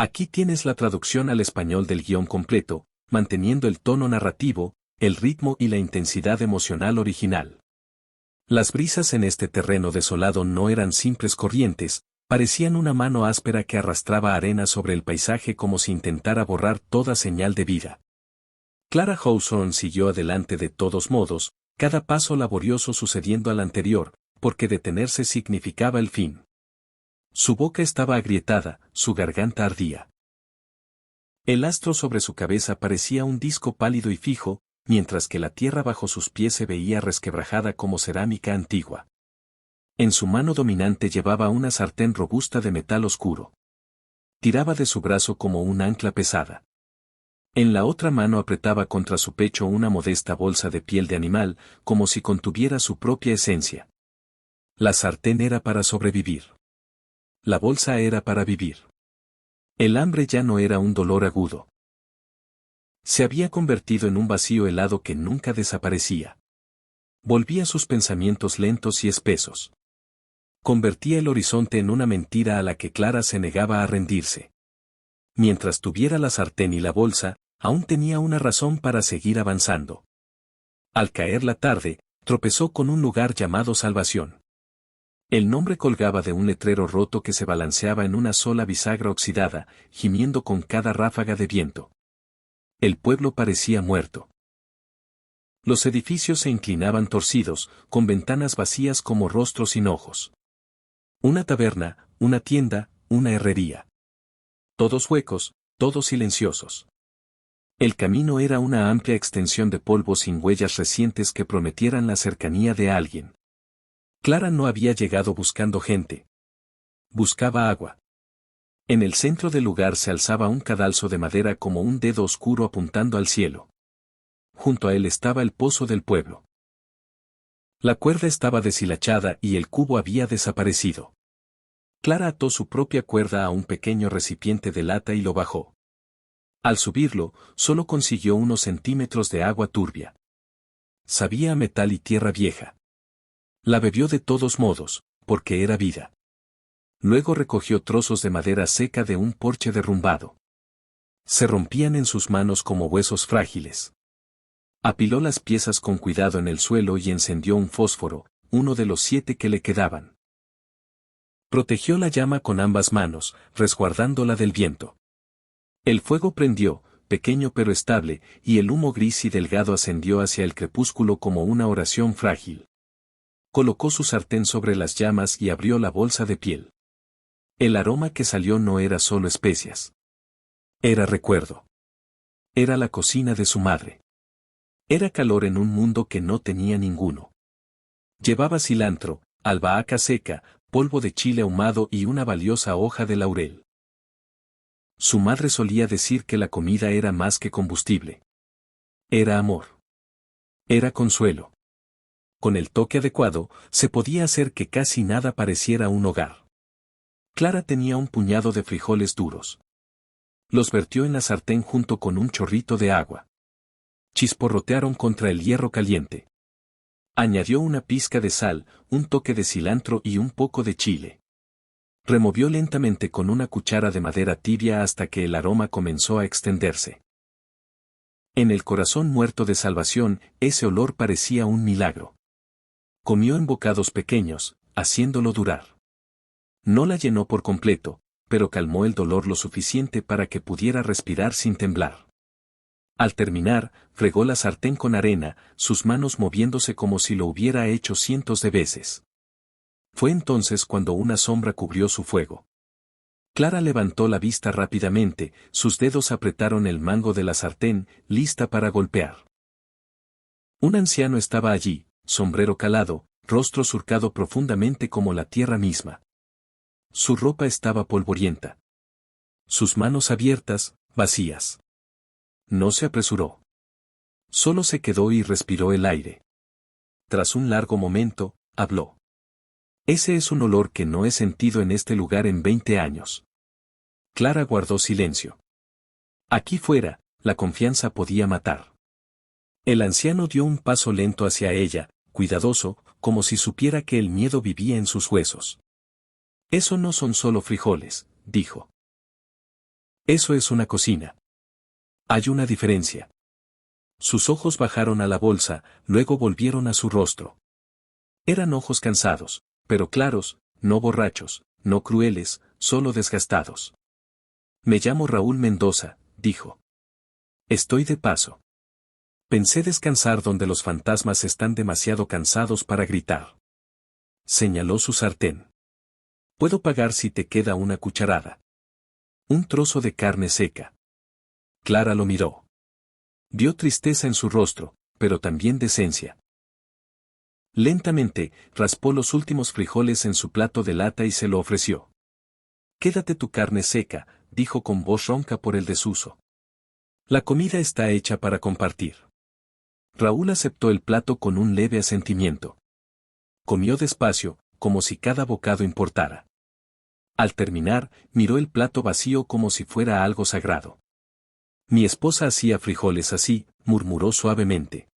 Aquí tienes la traducción al español del guión completo, manteniendo el tono narrativo, el ritmo y la intensidad emocional original. Las brisas en este terreno desolado no eran simples corrientes, parecían una mano áspera que arrastraba arena sobre el paisaje como si intentara borrar toda señal de vida. Clara Hawthorne siguió adelante de todos modos, cada paso laborioso sucediendo al anterior, porque detenerse significaba el fin. Su boca estaba agrietada, su garganta ardía. El astro sobre su cabeza parecía un disco pálido y fijo, mientras que la tierra bajo sus pies se veía resquebrajada como cerámica antigua. En su mano dominante llevaba una sartén robusta de metal oscuro. Tiraba de su brazo como un ancla pesada. En la otra mano apretaba contra su pecho una modesta bolsa de piel de animal, como si contuviera su propia esencia. La sartén era para sobrevivir. La bolsa era para vivir. El hambre ya no era un dolor agudo. Se había convertido en un vacío helado que nunca desaparecía. Volvía sus pensamientos lentos y espesos. Convertía el horizonte en una mentira a la que Clara se negaba a rendirse. Mientras tuviera la sartén y la bolsa, aún tenía una razón para seguir avanzando. Al caer la tarde, tropezó con un lugar llamado Salvación. El nombre colgaba de un letrero roto que se balanceaba en una sola bisagra oxidada, gimiendo con cada ráfaga de viento. El pueblo parecía muerto. Los edificios se inclinaban torcidos, con ventanas vacías como rostros sin ojos. Una taberna, una tienda, una herrería. Todos huecos, todos silenciosos. El camino era una amplia extensión de polvo sin huellas recientes que prometieran la cercanía de alguien. Clara no había llegado buscando gente. Buscaba agua. En el centro del lugar se alzaba un cadalso de madera como un dedo oscuro apuntando al cielo. Junto a él estaba el pozo del pueblo. La cuerda estaba deshilachada y el cubo había desaparecido. Clara ató su propia cuerda a un pequeño recipiente de lata y lo bajó. Al subirlo, solo consiguió unos centímetros de agua turbia. Sabía a metal y tierra vieja. La bebió de todos modos, porque era vida. Luego recogió trozos de madera seca de un porche derrumbado. Se rompían en sus manos como huesos frágiles. Apiló las piezas con cuidado en el suelo y encendió un fósforo, uno de los 7 que le quedaban. Protegió la llama con ambas manos, resguardándola del viento. El fuego prendió, pequeño pero estable, y el humo gris y delgado ascendió hacia el crepúsculo como una oración frágil. Colocó su sartén sobre las llamas y abrió la bolsa de piel. El aroma que salió no era solo especias. Era recuerdo. Era la cocina de su madre. Era calor en un mundo que no tenía ninguno. Llevaba cilantro, albahaca seca, polvo de chile ahumado y una valiosa hoja de laurel. Su madre solía decir que la comida era más que combustible. Era amor. Era consuelo. Con el toque adecuado, se podía hacer que casi nada pareciera un hogar. Clara tenía un puñado de frijoles duros. Los vertió en la sartén junto con un chorrito de agua. Chisporrotearon contra el hierro caliente. Añadió una pizca de sal, un toque de cilantro y un poco de chile. Removió lentamente con una cuchara de madera tibia hasta que el aroma comenzó a extenderse. En el corazón muerto de Salvación, ese olor parecía un milagro. Comió en bocados pequeños, haciéndolo durar. No la llenó por completo, pero calmó el dolor lo suficiente para que pudiera respirar sin temblar. Al terminar, fregó la sartén con arena, sus manos moviéndose como si lo hubiera hecho cientos de veces. Fue entonces cuando una sombra cubrió su fuego. Clara levantó la vista rápidamente, sus dedos apretaron el mango de la sartén, lista para golpear. Un anciano estaba allí, sombrero calado, rostro surcado profundamente como la tierra misma. Su ropa estaba polvorienta. Sus manos abiertas, vacías. No se apresuró. Solo se quedó y respiró el aire. Tras un largo momento, habló. Ese es un olor que no he sentido en este lugar en 20 años. Clara guardó silencio. Aquí fuera, la confianza podía matar. El anciano dio un paso lento hacia ella, cuidadoso, como si supiera que el miedo vivía en sus huesos. Eso no son solo frijoles, dijo. Eso es una cocina. Hay una diferencia. Sus ojos bajaron a la bolsa, luego volvieron a su rostro. Eran ojos cansados, pero claros, no borrachos, no crueles, solo desgastados. Me llamo Raúl Mendoza, dijo. Estoy de paso. Pensé descansar donde los fantasmas están demasiado cansados para gritar. Señaló su sartén. Puedo pagar si te queda una cucharada. Un trozo de carne seca. Clara lo miró. Vio tristeza en su rostro, pero también decencia. Lentamente, raspó los últimos frijoles en su plato de lata y se lo ofreció. Quédate tu carne seca, dijo con voz ronca por el desuso. La comida está hecha para compartir. Raúl aceptó el plato con un leve asentimiento. Comió despacio, como si cada bocado importara. Al terminar, miró el plato vacío como si fuera algo sagrado. Mi esposa hacía frijoles así, murmuró suavemente.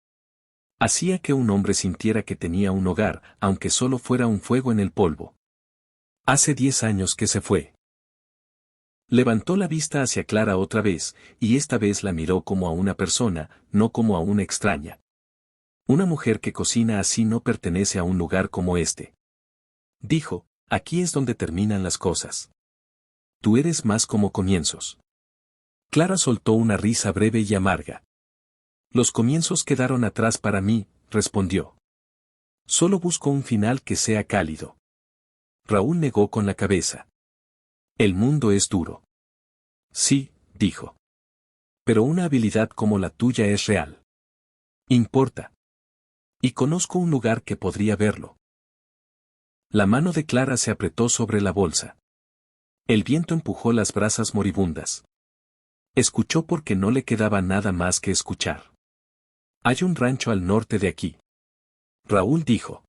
Hacía que un hombre sintiera que tenía un hogar, aunque solo fuera un fuego en el polvo. Hace 10 años que se fue. Levantó la vista hacia Clara otra vez, y esta vez la miró como a una persona, no como a una extraña. Una mujer que cocina así no pertenece a un lugar como este. Dijo, aquí es donde terminan las cosas. Tú eres más como comienzos. Clara soltó una risa breve y amarga. Los comienzos quedaron atrás para mí, respondió. Solo busco un final que sea cálido. Raúl negó con la cabeza. El mundo es duro. Sí, dijo. Pero una habilidad como la tuya es real. Importa. Y conozco un lugar que podría verlo. La mano de Clara se apretó sobre la bolsa. El viento empujó las brasas moribundas. Escuchó porque no le quedaba nada más que escuchar. Hay un rancho al norte de aquí. Raúl dijo.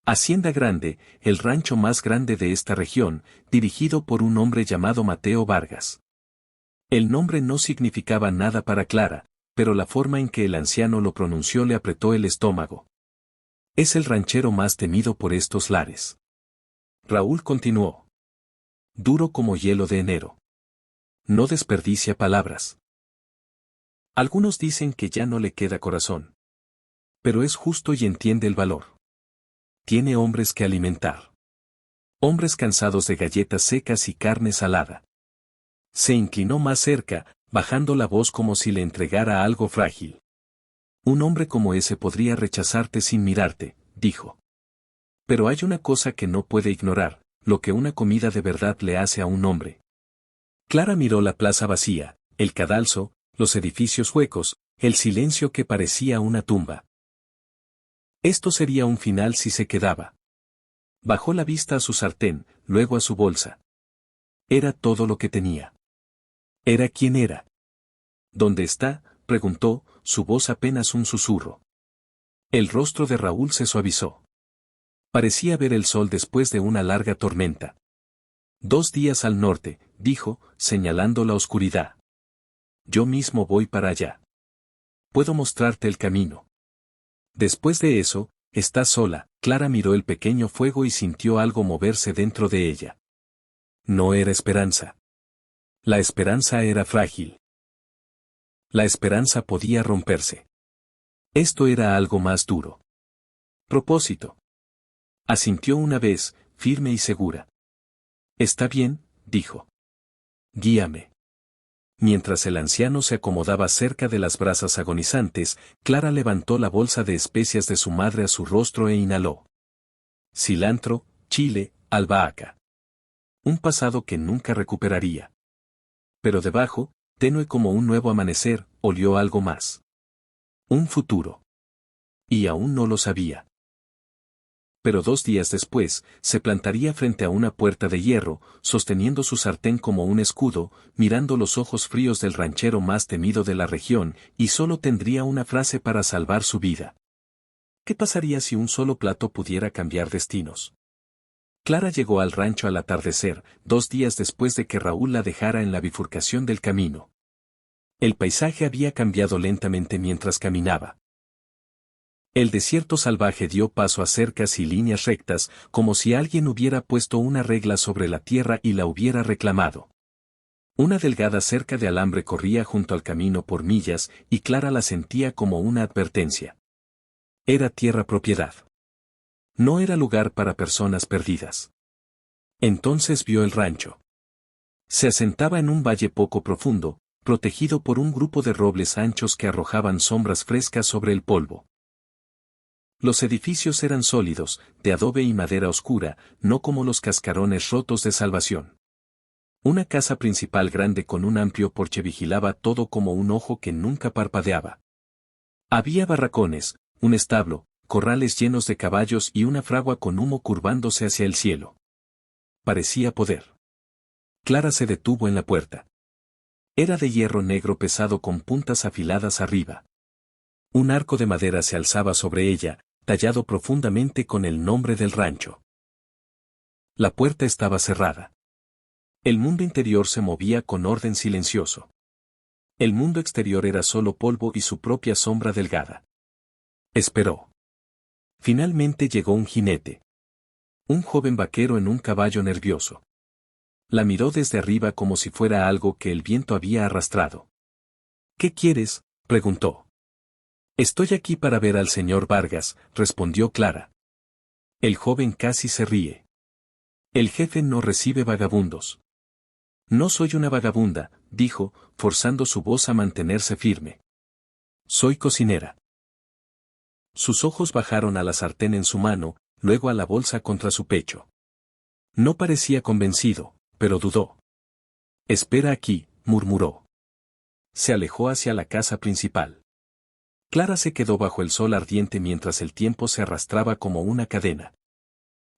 Hacienda Grande, el rancho más grande de esta región, dirigido por un hombre llamado Mateo Vargas. El nombre no significaba nada para Clara, pero la forma en que el anciano lo pronunció le apretó el estómago. Es el ranchero más temido por estos lares. Raúl continuó. Duro como hielo de enero. No desperdicia palabras. Algunos dicen que ya no le queda corazón. Pero es justo y entiende el valor. Tiene hombres que alimentar. Hombres cansados de galletas secas y carne salada. Se inclinó más cerca, bajando la voz como si le entregara algo frágil. Un hombre como ese podría rechazarte sin mirarte, dijo. Pero hay una cosa que no puede ignorar, lo que una comida de verdad le hace a un hombre. Clara miró la plaza vacía, el cadalso, los edificios huecos, el silencio que parecía una tumba. Esto sería un final si se quedaba. Bajó la vista a su sartén, luego a su bolsa. Era todo lo que tenía. Era quien era. ¿Dónde está?, preguntó, su voz apenas un susurro. El rostro de Raúl se suavizó. Parecía ver el sol después de una larga tormenta. 2 días al norte, dijo, señalando la oscuridad. Yo mismo voy para allá. Puedo mostrarte el camino. Después de eso, estás sola. Clara miró el pequeño fuego y sintió algo moverse dentro de ella. No era esperanza. La esperanza era frágil. La esperanza podía romperse. Esto era algo más duro. Propósito. Asintió una vez, firme y segura. Está bien, dijo. Guíame. Mientras el anciano se acomodaba cerca de las brasas agonizantes, Clara levantó la bolsa de especias de su madre a su rostro e inhaló. Cilantro, chile, albahaca. Un pasado que nunca recuperaría. Pero debajo, tenue como un nuevo amanecer, olió algo más. Un futuro. Y aún no lo sabía. Pero 2 días después, se plantaría frente a una puerta de hierro, sosteniendo su sartén como un escudo, mirando los ojos fríos del ranchero más temido de la región, y solo tendría una frase para salvar su vida. ¿Qué pasaría si un solo plato pudiera cambiar destinos? Clara llegó al rancho al atardecer, 2 días después de que Raúl la dejara en la bifurcación del camino. El paisaje había cambiado lentamente mientras caminaba. El desierto salvaje dio paso a cercas y líneas rectas, como si alguien hubiera puesto una regla sobre la tierra y la hubiera reclamado. Una delgada cerca de alambre corría junto al camino por millas y Clara la sentía como una advertencia. Era tierra propiedad. No era lugar para personas perdidas. Entonces vio el rancho. Se asentaba en un valle poco profundo, protegido por un grupo de robles anchos que arrojaban sombras frescas sobre el polvo. Los edificios eran sólidos, de adobe y madera oscura, no como los cascarones rotos de Salvación. Una casa principal grande con un amplio porche vigilaba todo como un ojo que nunca parpadeaba. Había barracones, un establo, corrales llenos de caballos y una fragua con humo curvándose hacia el cielo. Parecía poder. Clara se detuvo en la puerta. Era de hierro negro pesado con puntas afiladas arriba. Un arco de madera se alzaba sobre ella, tallado profundamente con el nombre del rancho. La puerta estaba cerrada. El mundo interior se movía con orden silencioso. El mundo exterior era solo polvo y su propia sombra delgada. Esperó. Finalmente llegó un jinete. Un joven vaquero en un caballo nervioso. La miró desde arriba como si fuera algo que el viento había arrastrado. ¿Qué quieres?, preguntó. Estoy aquí para ver al señor Vargas, respondió Clara. El joven casi se ríe. El jefe no recibe vagabundos. No soy una vagabunda, dijo, forzando su voz a mantenerse firme. Soy cocinera. Sus ojos bajaron a la sartén en su mano, luego a la bolsa contra su pecho. No parecía convencido, pero dudó. Espera aquí, murmuró. Se alejó hacia la casa principal. Clara se quedó bajo el sol ardiente mientras el tiempo se arrastraba como una cadena.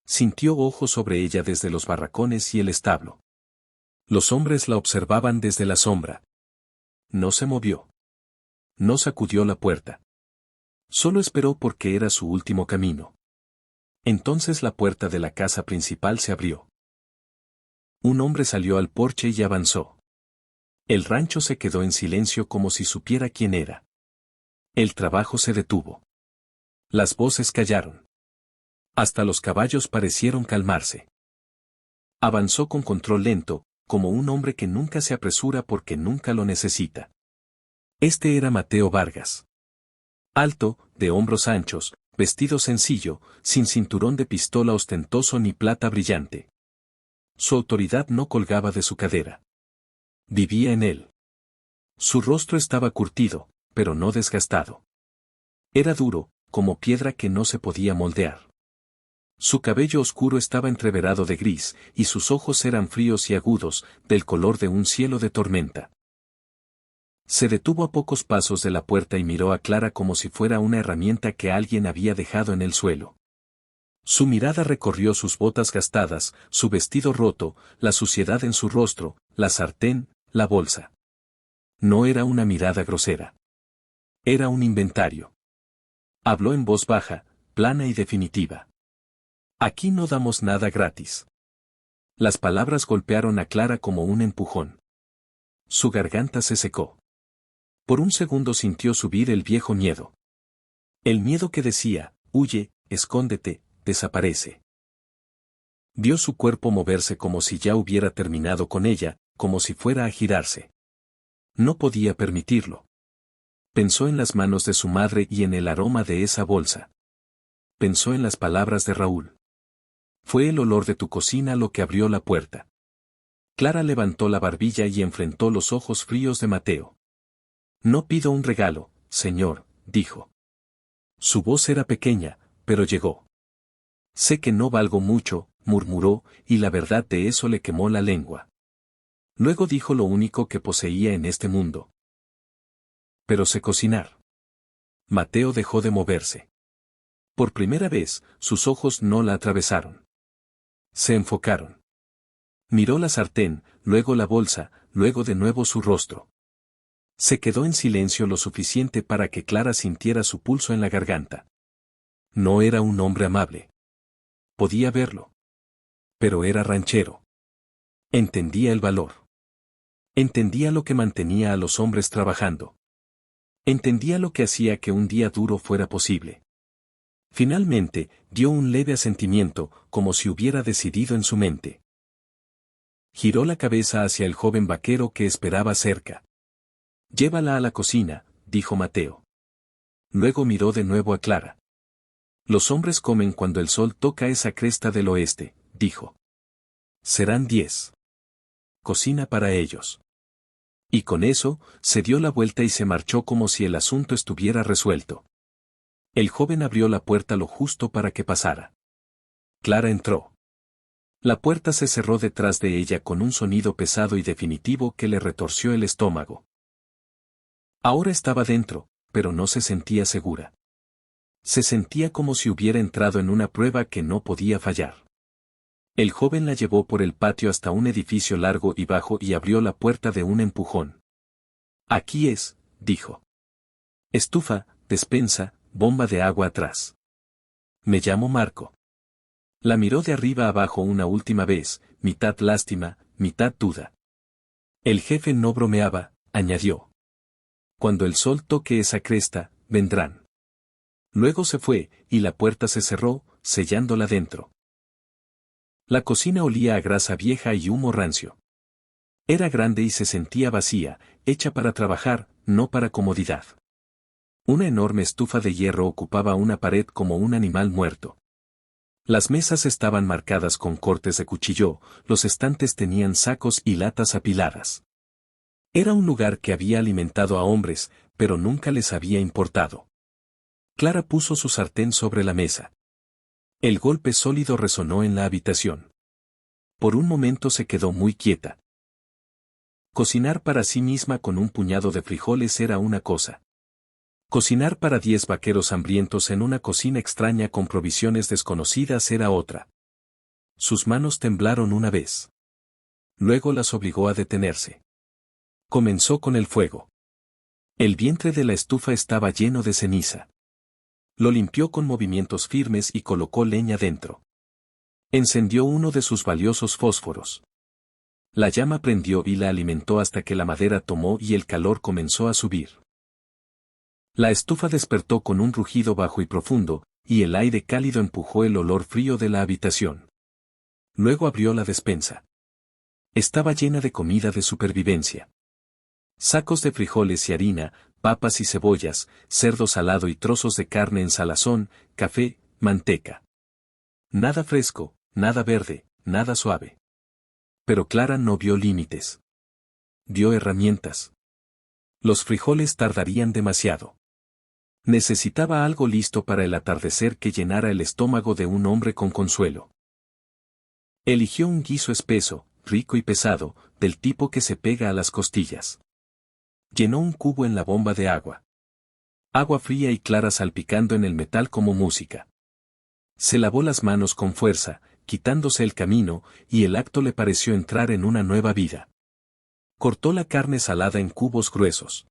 Sintió ojos sobre ella desde los barracones y el establo. Los hombres la observaban desde la sombra. No se movió. No sacudió la puerta. Solo esperó porque era su último camino. Entonces la puerta de la casa principal se abrió. Un hombre salió al porche y avanzó. El rancho se quedó en silencio como si supiera quién era. El trabajo se detuvo. Las voces callaron. Hasta los caballos parecieron calmarse. Avanzó con control lento, como un hombre que nunca se apresura porque nunca lo necesita. Este era Mateo Vargas. Alto, de hombros anchos, vestido sencillo, sin cinturón de pistola ostentoso ni plata brillante. Su autoridad no colgaba de su cadera. Vivía en él. Su rostro estaba curtido, pero no desgastado. Era duro, como piedra que no se podía moldear. Su cabello oscuro estaba entreverado de gris, y sus ojos eran fríos y agudos, del color de un cielo de tormenta. Se detuvo a pocos pasos de la puerta y miró a Clara como si fuera una herramienta que alguien había dejado en el suelo. Su mirada recorrió sus botas gastadas, su vestido roto, la suciedad en su rostro, la sartén, la bolsa. No era una mirada grosera. Era un inventario. Habló en voz baja, plana y definitiva. Aquí no damos nada gratis. Las palabras golpearon a Clara como un empujón. Su garganta se secó. Por un segundo sintió subir el viejo miedo. El miedo que decía, huye, escóndete, desaparece. Vio su cuerpo moverse como si ya hubiera terminado con ella, como si fuera a girarse. No podía permitirlo. Pensó en las manos de su madre y en el aroma de esa bolsa. Pensó en las palabras de Raúl. Fue el olor de tu cocina lo que abrió la puerta. Clara levantó la barbilla y enfrentó los ojos fríos de Mateo. No pido un regalo, señor, dijo. Su voz era pequeña, pero llegó. Sé que no valgo mucho, murmuró, y la verdad de eso le quemó la lengua. Luego dijo lo único que poseía en este mundo. Pero sé cocinar. Mateo dejó de moverse. Por primera vez, sus ojos no la atravesaron. Se enfocaron. Miró la sartén, luego la bolsa, luego de nuevo su rostro. Se quedó en silencio lo suficiente para que Clara sintiera su pulso en la garganta. No era un hombre amable. Podía verlo. Pero era ranchero. Entendía el valor. Entendía lo que mantenía a los hombres trabajando. Entendía lo que hacía que un día duro fuera posible. Finalmente, dio un leve asentimiento, como si hubiera decidido en su mente. Giró la cabeza hacia el joven vaquero que esperaba cerca. Llévala a la cocina, dijo Mateo. Luego miró de nuevo a Clara. Los hombres comen cuando el sol toca esa cresta del oeste, dijo. Serán 10. Cocina para ellos. Y con eso, se dio la vuelta y se marchó como si el asunto estuviera resuelto. El joven abrió la puerta lo justo para que pasara. Clara entró. La puerta se cerró detrás de ella con un sonido pesado y definitivo que le retorció el estómago. Ahora estaba dentro, pero no se sentía segura. Se sentía como si hubiera entrado en una prueba que no podía fallar. El joven la llevó por el patio hasta un edificio largo y bajo y abrió la puerta de un empujón. Aquí es, dijo. Estufa, despensa, bomba de agua atrás. Me llamo Marco. La miró de arriba abajo una última vez, mitad lástima, mitad duda. El jefe no bromeaba, añadió. Cuando el sol toque esa cresta, vendrán. Luego se fue, y la puerta se cerró, sellándola dentro. La cocina olía a grasa vieja y humo rancio. Era grande y se sentía vacía, hecha para trabajar, no para comodidad. Una enorme estufa de hierro ocupaba una pared como un animal muerto. Las mesas estaban marcadas con cortes de cuchillo, los estantes tenían sacos y latas apiladas. Era un lugar que había alimentado a hombres, pero nunca les había importado. Clara puso su sartén sobre la mesa. El golpe sólido resonó en la habitación. Por un momento se quedó muy quieta. Cocinar para sí misma con un puñado de frijoles era una cosa. Cocinar para 10 vaqueros hambrientos en una cocina extraña con provisiones desconocidas era otra. Sus manos temblaron una vez. Luego las obligó a detenerse. Comenzó con el fuego. El vientre de la estufa estaba lleno de ceniza. Lo limpió con movimientos firmes y colocó leña dentro. Encendió uno de sus valiosos fósforos. La llama prendió y la alimentó hasta que la madera tomó y el calor comenzó a subir. La estufa despertó con un rugido bajo y profundo, y el aire cálido empujó el olor frío de la habitación. Luego abrió la despensa. Estaba llena de comida de supervivencia. Sacos de frijoles y harina, papas y cebollas, cerdo salado y trozos de carne en salazón, café, manteca. Nada fresco, nada verde, nada suave. Pero Clara no vio límites. Vio herramientas. Los frijoles tardarían demasiado. Necesitaba algo listo para el atardecer que llenara el estómago de un hombre con consuelo. Eligió un guiso espeso, rico y pesado, del tipo que se pega a las costillas. Llenó un cubo en la bomba de agua. Agua fría y clara salpicando en el metal como música. Se lavó las manos con fuerza, quitándose el camino, y el acto le pareció entrar en una nueva vida. Cortó la carne salada en cubos gruesos.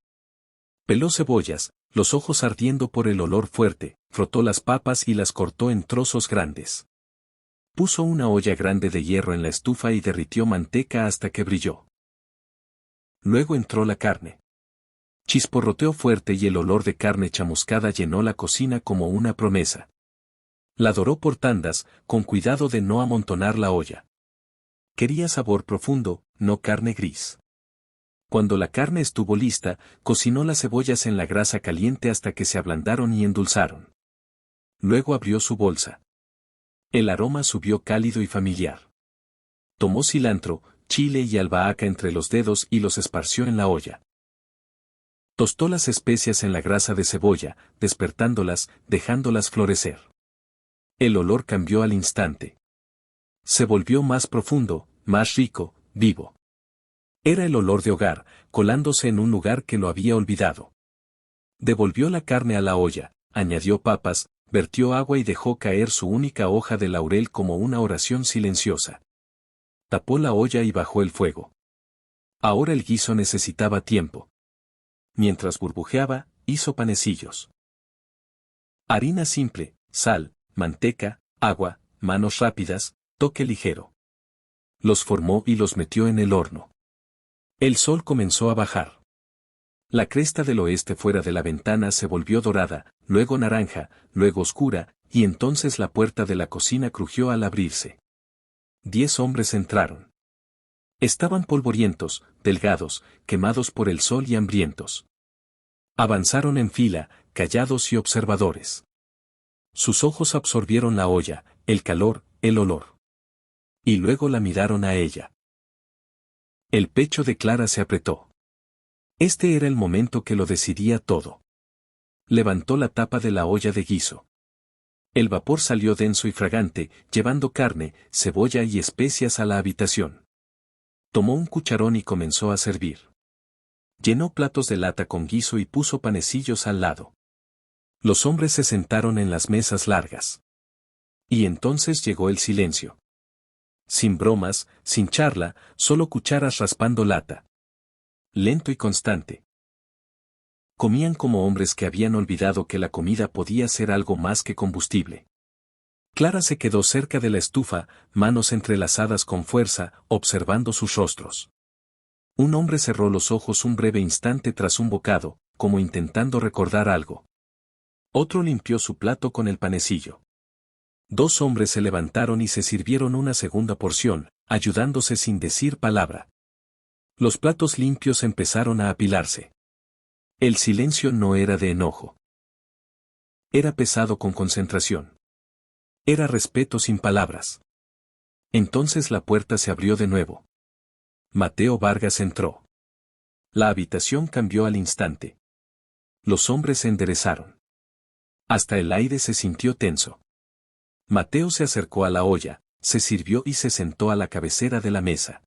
Peló cebollas, los ojos ardiendo por el olor fuerte, frotó las papas y las cortó en trozos grandes. Puso una olla grande de hierro en la estufa y derritió manteca hasta que brilló. Luego entró la carne. Chisporroteó fuerte y el olor de carne chamuscada llenó la cocina como una promesa. La doró por tandas, con cuidado de no amontonar la olla. Quería sabor profundo, no carne gris. Cuando la carne estuvo lista, cocinó las cebollas en la grasa caliente hasta que se ablandaron y endulzaron. Luego abrió su bolsa. El aroma subió cálido y familiar. Tomó cilantro, chile y albahaca entre los dedos y los esparció en la olla. Tostó las especias en la grasa de cebolla, despertándolas, dejándolas florecer. El olor cambió al instante. Se volvió más profundo, más rico, vivo. Era el olor de hogar, colándose en un lugar que lo había olvidado. Devolvió la carne a la olla, añadió papas, vertió agua y dejó caer su única hoja de laurel como una oración silenciosa. Tapó la olla y bajó el fuego. Ahora el guiso necesitaba tiempo. Mientras burbujeaba, hizo panecillos. Harina simple, sal, manteca, agua, manos rápidas, toque ligero. Los formó y los metió en el horno. El sol comenzó a bajar. La cresta del oeste fuera de la ventana se volvió dorada, luego naranja, luego oscura, y entonces la puerta de la cocina crujió al abrirse. 10 hombres entraron. Estaban polvorientos, delgados, quemados por el sol y hambrientos. Avanzaron en fila, callados y observadores. Sus ojos absorbieron la olla, el calor, el olor. Y luego la miraron a ella. El pecho de Clara se apretó. Este era el momento que lo decidía todo. Levantó la tapa de la olla de guiso. El vapor salió denso y fragante, llevando carne, cebolla y especias a la habitación. Tomó un cucharón y comenzó a servir. Llenó platos de lata con guiso y puso panecillos al lado. Los hombres se sentaron en las mesas largas. Y entonces llegó el silencio. Sin bromas, sin charla, solo cucharas raspando lata. Lento y constante. Comían como hombres que habían olvidado que la comida podía ser algo más que combustible. Clara se quedó cerca de la estufa, manos entrelazadas con fuerza, observando sus rostros. Un hombre cerró los ojos un breve instante tras un bocado, como intentando recordar algo. Otro limpió su plato con el panecillo. Dos hombres se levantaron y se sirvieron una segunda porción, ayudándose sin decir palabra. Los platos limpios empezaron a apilarse. El silencio no era de enojo. Era pesado con concentración. Era respeto sin palabras. Entonces la puerta se abrió de nuevo. Mateo Vargas entró. La habitación cambió al instante. Los hombres se enderezaron. Hasta el aire se sintió tenso. Mateo se acercó a la olla, se sirvió y se sentó a la cabecera de la mesa.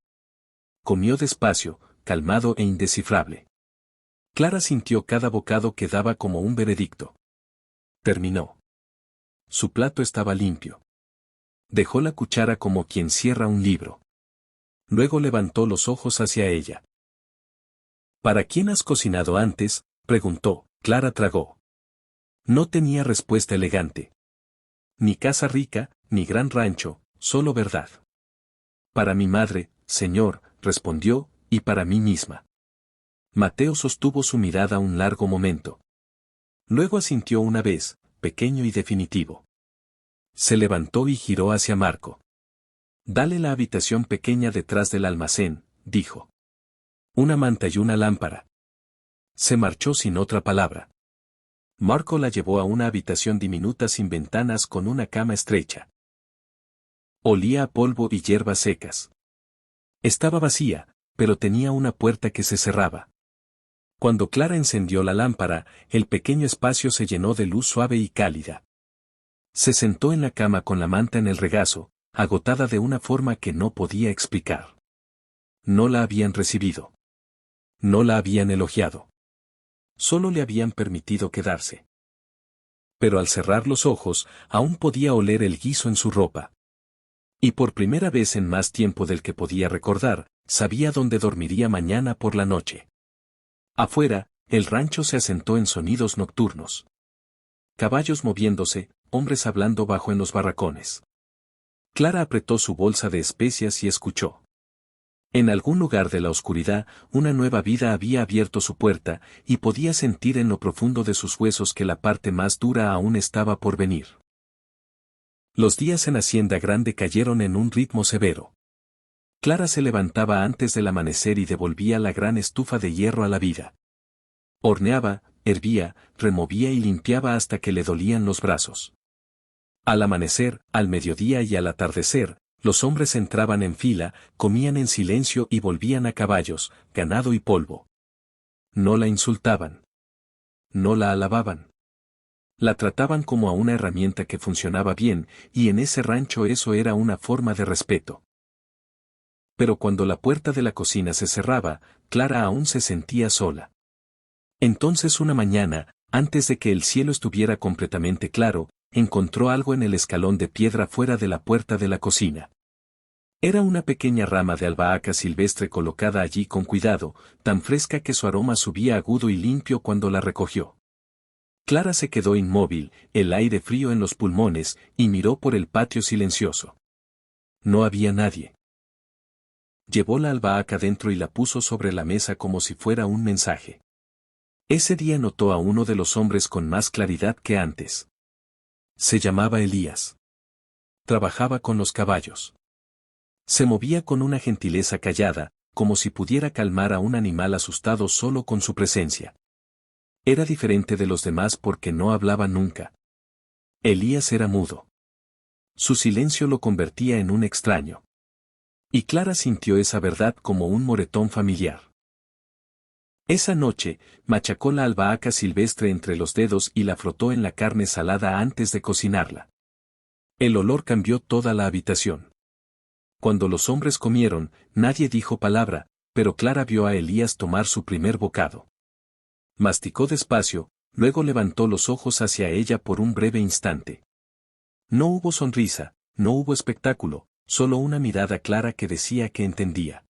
Comió despacio, calmado e indescifrable. Clara sintió cada bocado que daba como un veredicto. Terminó. Su plato estaba limpio. Dejó la cuchara como quien cierra un libro. Luego levantó los ojos hacia ella. ¿Para quién has cocinado antes?, preguntó. Clara tragó. No tenía respuesta elegante. Ni casa rica, ni gran rancho, solo verdad. Para mi madre, señor, respondió, y para mí misma. Mateo sostuvo su mirada un largo momento. Luego asintió una vez, pequeño y definitivo. Se levantó y giró hacia Marco. Dale la habitación pequeña detrás del almacén, dijo. Una manta y una lámpara. Se marchó sin otra palabra. Marco la llevó a una habitación diminuta sin ventanas con una cama estrecha. Olía a polvo y hierbas secas. Estaba vacía, pero tenía una puerta que se cerraba. Cuando Clara encendió la lámpara, el pequeño espacio se llenó de luz suave y cálida. Se sentó en la cama con la manta en el regazo, agotada de una forma que no podía explicar. No la habían recibido. No la habían elogiado. Solo le habían permitido quedarse. Pero al cerrar los ojos, aún podía oler el guiso en su ropa. Y por primera vez en más tiempo del que podía recordar, sabía dónde dormiría mañana por la noche. Afuera, el rancho se asentó en sonidos nocturnos. Caballos moviéndose, hombres hablando bajo en los barracones. Clara apretó su bolsa de especias y escuchó. En algún lugar de la oscuridad, una nueva vida había abierto su puerta, y podía sentir en lo profundo de sus huesos que la parte más dura aún estaba por venir. Los días en Hacienda Grande cayeron en un ritmo severo. Clara se levantaba antes del amanecer y devolvía la gran estufa de hierro a la vida. Horneaba, hervía, removía y limpiaba hasta que le dolían los brazos. Al amanecer, al mediodía y al atardecer, los hombres entraban en fila, comían en silencio y volvían a caballos, ganado y polvo. No la insultaban. No la alababan. La trataban como a una herramienta que funcionaba bien, y en ese rancho eso era una forma de respeto. Pero cuando la puerta de la cocina se cerraba, Clara aún se sentía sola. Entonces una mañana, antes de que el cielo estuviera completamente claro, encontró algo en el escalón de piedra fuera de la puerta de la cocina. Era una pequeña rama de albahaca silvestre colocada allí con cuidado, tan fresca que su aroma subía agudo y limpio cuando la recogió. Clara se quedó inmóvil, el aire frío en los pulmones, y miró por el patio silencioso. No había nadie. Llevó la albahaca dentro y la puso sobre la mesa como si fuera un mensaje. Ese día notó a uno de los hombres con más claridad que antes. Se llamaba Elías. Trabajaba con los caballos. Se movía con una gentileza callada, como si pudiera calmar a un animal asustado solo con su presencia. Era diferente de los demás porque no hablaba nunca. Elías era mudo. Su silencio lo convertía en un extraño. Y Clara sintió esa verdad como un moretón familiar. Esa noche, machacó la albahaca silvestre entre los dedos y la frotó en la carne salada antes de cocinarla. El olor cambió toda la habitación. Cuando los hombres comieron, nadie dijo palabra, pero Clara vio a Elías tomar su primer bocado. Masticó despacio, luego levantó los ojos hacia ella por un breve instante. No hubo sonrisa, no hubo espectáculo, solo una mirada clara que decía que entendía.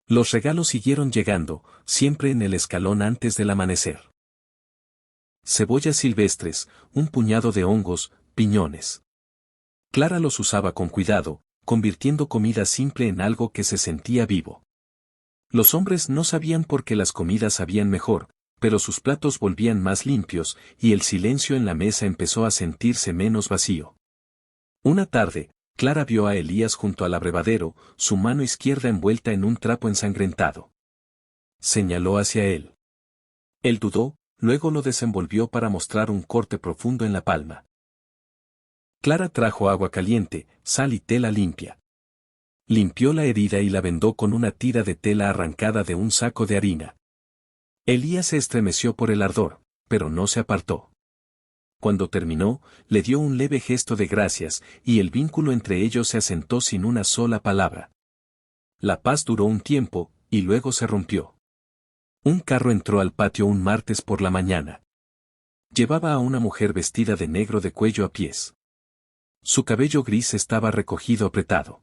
Los regalos siguieron llegando, siempre en el escalón antes del amanecer. Cebollas silvestres, un puñado de hongos, piñones. Clara los usaba con cuidado, convirtiendo comida simple en algo que se sentía vivo. Los hombres no sabían por qué las comidas sabían mejor, pero sus platos volvían más limpios, y el silencio en la mesa empezó a sentirse menos vacío. Una tarde, Clara vio a Elías junto al abrevadero, su mano izquierda envuelta en un trapo ensangrentado. Señaló hacia él. Él dudó, luego lo desenvolvió para mostrar un corte profundo en la palma. Clara trajo agua caliente, sal y tela limpia. Limpió la herida y la vendó con una tira de tela arrancada de un saco de harina. Elías se estremeció por el ardor, pero no se apartó. Cuando terminó, le dio un leve gesto de gracias, y el vínculo entre ellos se asentó sin una sola palabra. La paz duró un tiempo, y luego se rompió. Un carro entró al patio un martes por la mañana. Llevaba a una mujer vestida de negro de cuello a pies. Su cabello gris estaba recogido apretado.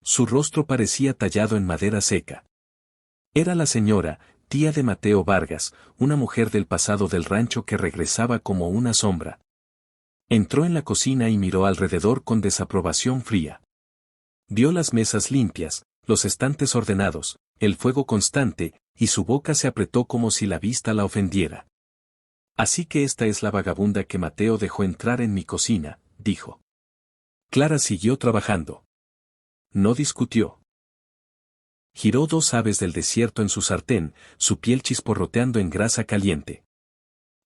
Su rostro parecía tallado en madera seca. Era la señora, tía de Mateo Vargas, una mujer del pasado del rancho que regresaba como una sombra. Entró en la cocina y miró alrededor con desaprobación fría. Vio las mesas limpias, los estantes ordenados, el fuego constante, y su boca se apretó como si la vista la ofendiera. Así que esta es la vagabunda que Mateo dejó entrar en mi cocina, dijo. Clara siguió trabajando. No discutió. Giró 2 aves del desierto en su sartén, su piel chisporroteando en grasa caliente.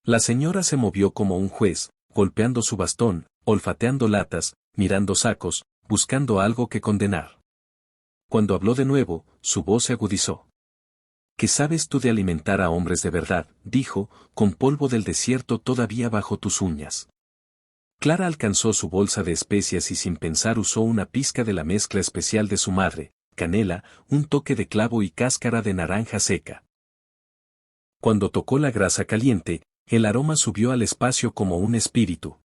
La señora se movió como un juez, golpeando su bastón, olfateando latas, mirando sacos, buscando algo que condenar. Cuando habló de nuevo, su voz se agudizó. ¿Qué sabes tú de alimentar a hombres de verdad?, dijo, con polvo del desierto todavía bajo tus uñas. Clara alcanzó su bolsa de especias y sin pensar usó una pizca de la mezcla especial de su madre, canela, un toque de clavo y cáscara de naranja seca. Cuando tocó la grasa caliente, el aroma subió al espacio como un espíritu.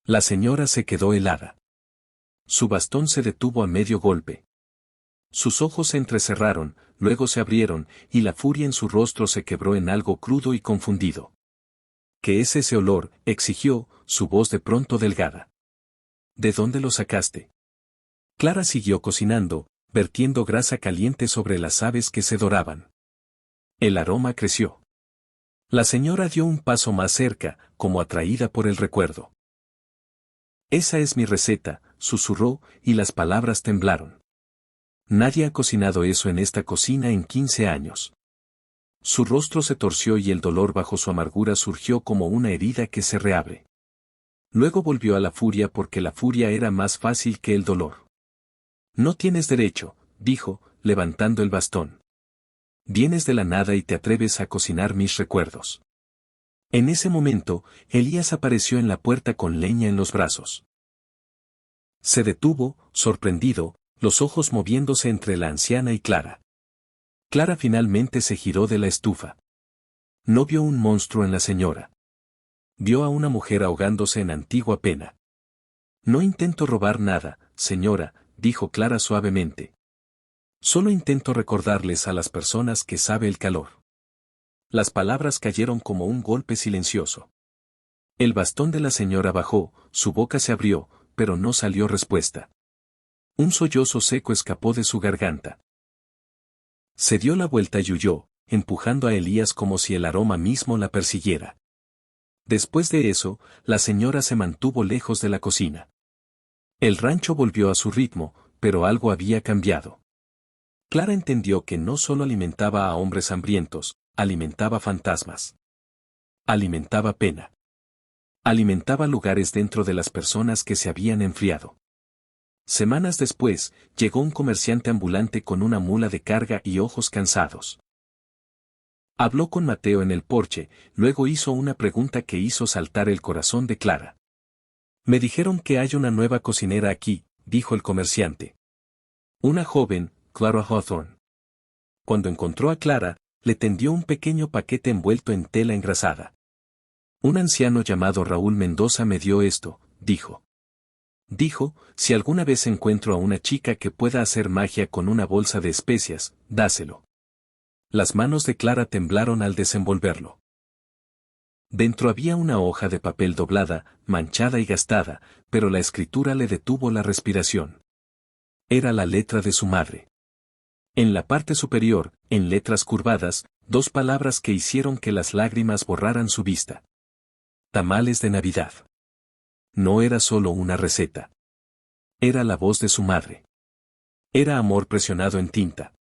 La señora se quedó helada. Su bastón se detuvo a medio golpe. Sus ojos se entrecerraron, luego se abrieron, y la furia en su rostro se quebró en algo crudo y confundido. ¿Qué es ese olor?, exigió, su voz de pronto delgada. ¿De dónde lo sacaste? Clara siguió cocinando, vertiendo grasa caliente sobre las aves que se doraban. El aroma creció. La señora dio un paso más cerca, como atraída por el recuerdo. Esa es mi receta, susurró, y las palabras temblaron. Nadie ha cocinado eso en esta cocina en 15 años. Su rostro se torció y el dolor bajo su amargura surgió como una herida que se reabre. Luego volvió a la furia porque la furia era más fácil que el dolor. No tienes derecho, dijo, levantando el bastón. Vienes de la nada y te atreves a cocinar mis recuerdos. En ese momento, Elías apareció en la puerta con leña en los brazos. Se detuvo, sorprendido, los ojos moviéndose entre la anciana y Clara. Clara finalmente se giró de la estufa. No vio un monstruo en la señora. Vio a una mujer ahogándose en antigua pena. No intento robar nada, señora, dijo Clara suavemente. Solo intento recordarles a las personas que sabe el calor. Las palabras cayeron como un golpe silencioso. El bastón de la señora bajó, su boca se abrió, pero no salió respuesta. Un sollozo seco escapó de su garganta. Se dio la vuelta y huyó, empujando a Elías como si el aroma mismo la persiguiera. Después de eso, la señora se mantuvo lejos de la cocina. El rancho volvió a su ritmo, pero algo había cambiado. Clara entendió que no solo alimentaba a hombres hambrientos, alimentaba fantasmas. Alimentaba pena. Alimentaba lugares dentro de las personas que se habían enfriado. Semanas después, llegó un comerciante ambulante con una mula de carga y ojos cansados. Habló con Mateo en el porche, luego hizo una pregunta que hizo saltar el corazón de Clara. Me dijeron que hay una nueva cocinera aquí, dijo el comerciante. Una joven, Clara Hawthorne. Cuando encontró a Clara, le tendió un pequeño paquete envuelto en tela engrasada. Un anciano llamado Raúl Mendoza me dio esto, dijo. Dijo, si alguna vez encuentro a una chica que pueda hacer magia con una bolsa de especias, dáselo. Las manos de Clara temblaron al desenvolverlo. Dentro había una hoja de papel doblada, manchada y gastada, pero la escritura le detuvo la respiración. Era la letra de su madre. En la parte superior, en letras curvadas, dos palabras que hicieron que las lágrimas borraran su vista. Tamales de Navidad. No era solo una receta. Era la voz de su madre. Era amor presionado en tinta.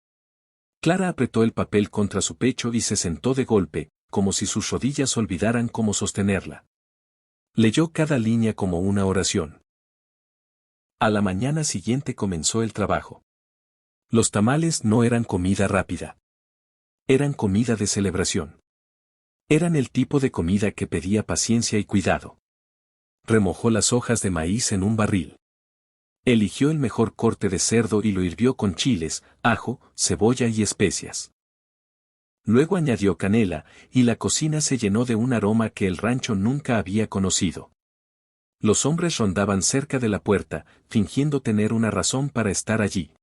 Clara apretó el papel contra su pecho y se sentó de golpe, como si sus rodillas olvidaran cómo sostenerla. Leyó cada línea como una oración. A la mañana siguiente comenzó el trabajo. Los tamales no eran comida rápida. Eran comida de celebración. Eran el tipo de comida que pedía paciencia y cuidado. Remojó las hojas de maíz en un barril. Eligió el mejor corte de cerdo y lo hirvió con chiles, ajo, cebolla y especias. Luego añadió canela, y la cocina se llenó de un aroma que el rancho nunca había conocido. Los hombres rondaban cerca de la puerta, fingiendo tener una razón para estar allí.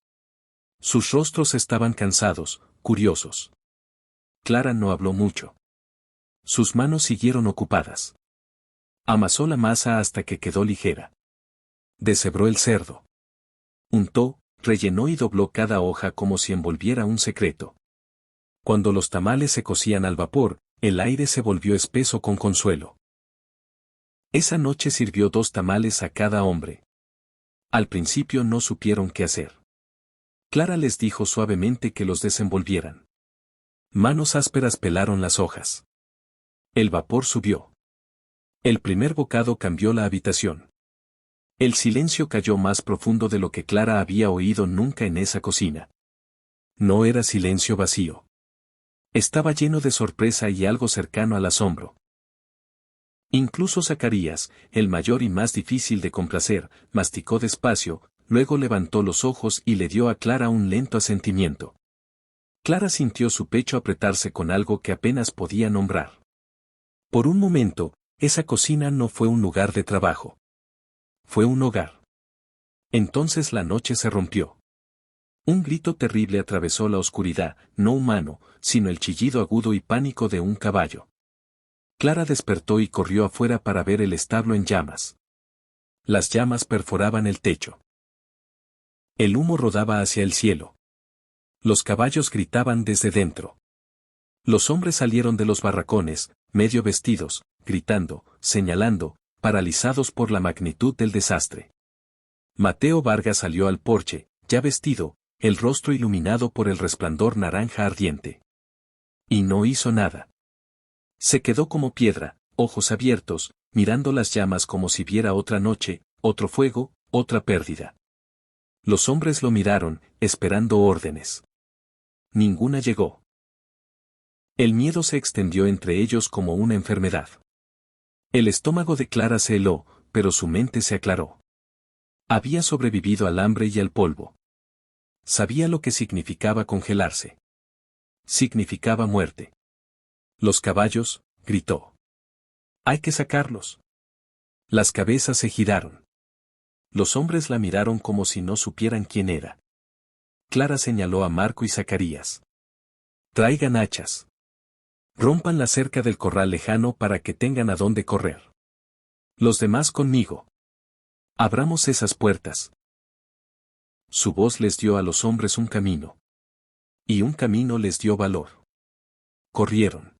Sus rostros estaban cansados, curiosos. Clara no habló mucho. Sus manos siguieron ocupadas. Amasó la masa hasta que quedó ligera. Deshebró el cerdo. Untó, rellenó y dobló cada hoja como si envolviera un secreto. Cuando los tamales se cocían al vapor, el aire se volvió espeso con consuelo. Esa noche sirvió 2 tamales a cada hombre. Al principio no supieron qué hacer. Clara les dijo suavemente que los desenvolvieran. Manos ásperas pelaron las hojas. El vapor subió. El primer bocado cambió la habitación. El silencio cayó más profundo de lo que Clara había oído nunca en esa cocina. No era silencio vacío. Estaba lleno de sorpresa y algo cercano al asombro. Incluso Zacarías, el mayor y más difícil de complacer, masticó despacio, luego levantó los ojos y le dio a Clara un lento asentimiento. Clara sintió su pecho apretarse con algo que apenas podía nombrar. Por un momento, esa cocina no fue un lugar de trabajo. Fue un hogar. Entonces la noche se rompió. Un grito terrible atravesó la oscuridad, no humano, sino el chillido agudo y pánico de un caballo. Clara despertó y corrió afuera para ver el establo en llamas. Las llamas perforaban el techo. El humo rodaba hacia el cielo. Los caballos gritaban desde dentro. Los hombres salieron de los barracones, medio vestidos, gritando, señalando, paralizados por la magnitud del desastre. Mateo Vargas salió al porche, ya vestido, el rostro iluminado por el resplandor naranja ardiente. Y no hizo nada. Se quedó como piedra, ojos abiertos, mirando las llamas como si viera otra noche, otro fuego, otra pérdida. Los hombres lo miraron, esperando órdenes. Ninguna llegó. El miedo se extendió entre ellos como una enfermedad. El estómago de Clara se heló, pero su mente se aclaró. Había sobrevivido al hambre y al polvo. Sabía lo que significaba congelarse. Significaba muerte. Los caballos, gritó. Hay que sacarlos. Las cabezas se giraron. Los hombres la miraron como si no supieran quién era. Clara señaló a Marco y Zacarías. Traigan hachas. Rompan la cerca del corral lejano para que tengan a dónde correr. Los demás conmigo. Abramos esas puertas. Su voz les dio a los hombres un camino. Y un camino les dio valor. Corrieron.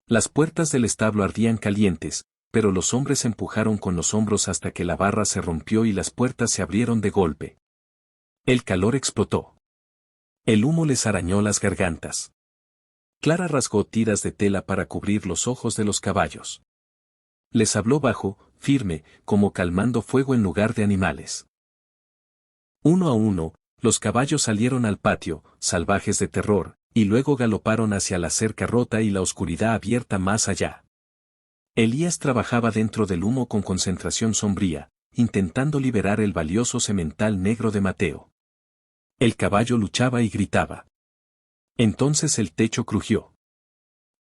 Las puertas del establo ardían calientes, pero los hombres empujaron con los hombros hasta que la barra se rompió y las puertas se abrieron de golpe. El calor explotó. El humo les arañó las gargantas. Clara rasgó tiras de tela para cubrir los ojos de los caballos. Les habló bajo, firme, como calmando fuego en lugar de animales. Uno a uno, los caballos salieron al patio, salvajes de terror, y luego galoparon hacia la cerca rota y la oscuridad abierta más allá. Elías trabajaba dentro del humo con concentración sombría, intentando liberar el valioso semental negro de Mateo. El caballo luchaba y gritaba. Entonces el techo crujió.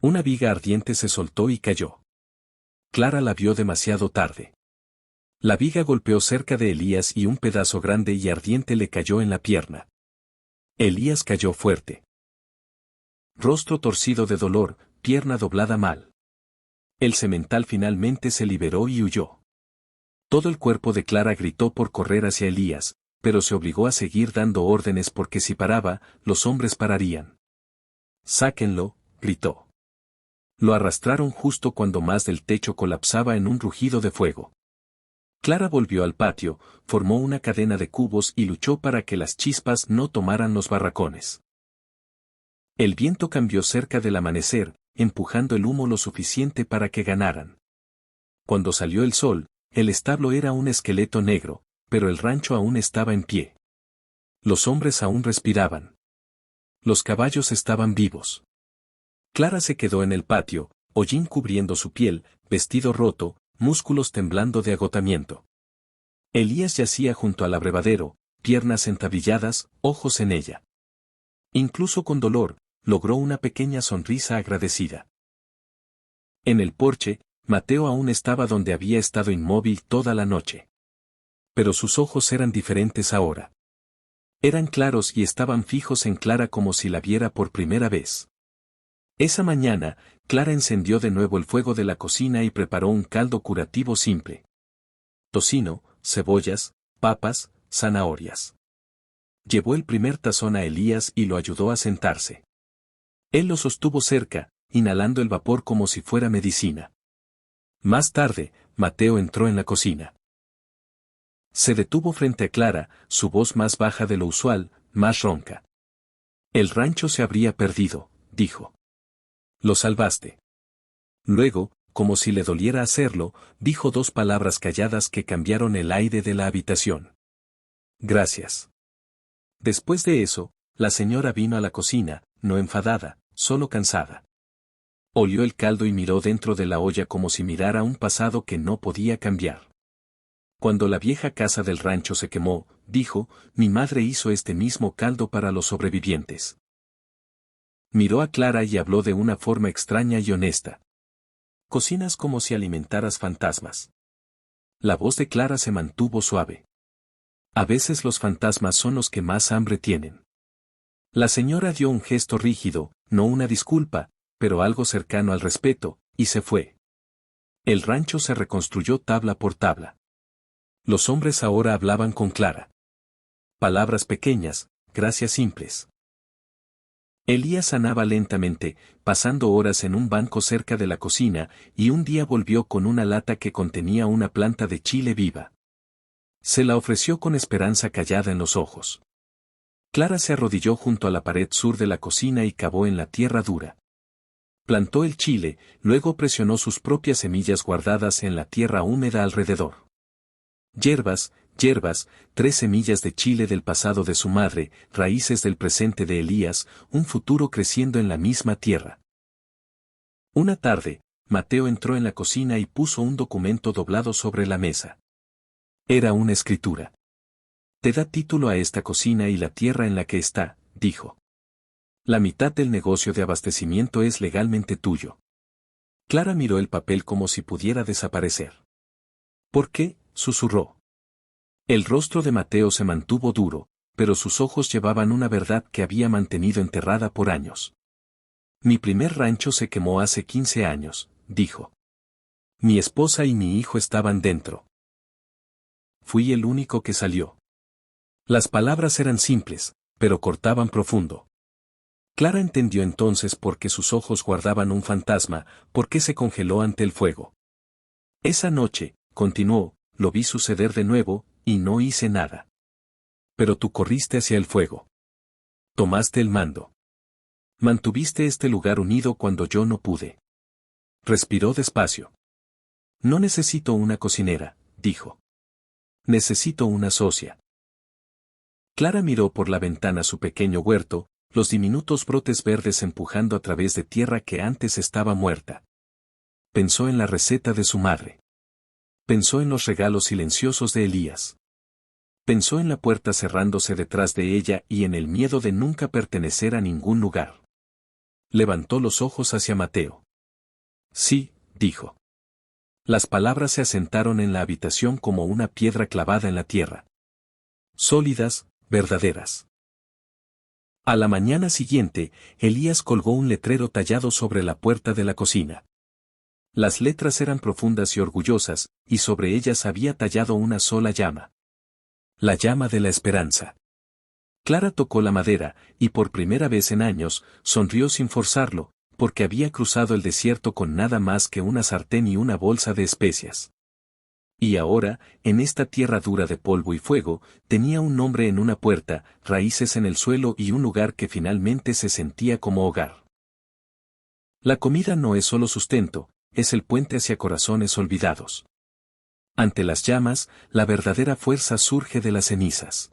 Una viga ardiente se soltó y cayó. Clara la vio demasiado tarde. La viga golpeó cerca de Elías y un pedazo grande y ardiente le cayó en la pierna. Elías cayó fuerte. Rostro torcido de dolor, pierna doblada mal. El semental finalmente se liberó y huyó. Todo el cuerpo de Clara gritó por correr hacia Elías, pero se obligó a seguir dando órdenes porque si paraba, los hombres pararían. «Sáquenlo», gritó. Lo arrastraron justo cuando más del techo colapsaba en un rugido de fuego. Clara volvió al patio, formó una cadena de cubos y luchó para que las chispas no tomaran los barracones. El viento cambió cerca del amanecer, empujando el humo lo suficiente para que ganaran. Cuando salió el sol, el establo era un esqueleto negro, pero el rancho aún estaba en pie. Los hombres aún respiraban. Los caballos estaban vivos. Clara se quedó en el patio, hollín cubriendo su piel, vestido roto, músculos temblando de agotamiento. Elías yacía junto al abrevadero, piernas entablilladas, ojos en ella. Incluso con dolor, logró una pequeña sonrisa agradecida. En el porche, Mateo aún estaba donde había estado inmóvil toda la noche. Pero sus ojos eran diferentes ahora. Eran claros y estaban fijos en Clara como si la viera por primera vez. Esa mañana, Clara encendió de nuevo el fuego de la cocina y preparó un caldo curativo simple. Tocino, cebollas, papas, zanahorias. Llevó el primer tazón a Elías y lo ayudó a sentarse. Él lo sostuvo cerca, inhalando el vapor como si fuera medicina. Más tarde, Mateo entró en la cocina. Se detuvo frente a Clara, su voz más baja de lo usual, más ronca. El rancho se habría perdido, dijo. Lo salvaste. Luego, como si le doliera hacerlo, dijo dos palabras calladas que cambiaron el aire de la habitación. Gracias. Después de eso, la señora vino a la cocina, no enfadada, solo cansada. Olió el caldo y miró dentro de la olla como si mirara un pasado que no podía cambiar. Cuando la vieja casa del rancho se quemó, dijo, mi madre hizo este mismo caldo para los sobrevivientes. Miró a Clara y habló de una forma extraña y honesta. Cocinas como si alimentaras fantasmas. La voz de Clara se mantuvo suave. A veces los fantasmas son los que más hambre tienen. La señora dio un gesto rígido, no una disculpa, pero algo cercano al respeto, y se fue. El rancho se reconstruyó tabla por tabla. Los hombres ahora hablaban con Clara. Palabras pequeñas, gracias simples. Elías sanaba lentamente, pasando horas en un banco cerca de la cocina, y un día volvió con una lata que contenía una planta de chile viva. Se la ofreció con esperanza callada en los ojos. Clara se arrodilló junto a la pared sur de la cocina y cavó en la tierra dura. Plantó el chile, luego presionó sus propias semillas guardadas en la tierra húmeda alrededor. Hierbas, 3 semillas de chile del pasado de su madre, raíces del presente de Elías, un futuro creciendo en la misma tierra. Una tarde, Mateo entró en la cocina y puso un documento doblado sobre la mesa. Era una escritura. Te da título a esta cocina y la tierra en la que está, dijo. La mitad del negocio de abastecimiento es legalmente tuyo. Clara miró el papel como si pudiera desaparecer. ¿Por qué?, susurró. El rostro de Mateo se mantuvo duro, pero sus ojos llevaban una verdad que había mantenido enterrada por años. Mi primer rancho se quemó hace 15 años, dijo. Mi esposa y mi hijo estaban dentro. Fui el único que salió. Las palabras eran simples, pero cortaban profundo. Clara entendió entonces por qué sus ojos guardaban un fantasma, por qué se congeló ante el fuego. Esa noche, continuó, lo vi suceder de nuevo, y no hice nada. Pero tú corriste hacia el fuego. Tomaste el mando. Mantuviste este lugar unido cuando yo no pude. Respiró despacio. No necesito una cocinera, dijo. Necesito una socia. Clara miró por la ventana su pequeño huerto, los diminutos brotes verdes empujando a través de tierra que antes estaba muerta. Pensó en la receta de su madre. Pensó en los regalos silenciosos de Elías. Pensó en la puerta cerrándose detrás de ella y en el miedo de nunca pertenecer a ningún lugar. Levantó los ojos hacia Mateo. Sí, dijo. Las palabras se asentaron en la habitación como una piedra clavada en la tierra. Sólidas, verdaderas. A la mañana siguiente, Elías colgó un letrero tallado sobre la puerta de la cocina. Las letras eran profundas y orgullosas, y sobre ellas había tallado una sola llama. La llama de la esperanza. Clara tocó la madera, y por primera vez en años, sonrió sin forzarlo, porque había cruzado el desierto con nada más que una sartén y una bolsa de especias. Y ahora, en esta tierra dura de polvo y fuego, tenía un nombre en una puerta, raíces en el suelo y un lugar que finalmente se sentía como hogar. La comida no es solo sustento, es el puente hacia corazones olvidados. Ante las llamas, la verdadera fuerza surge de las cenizas.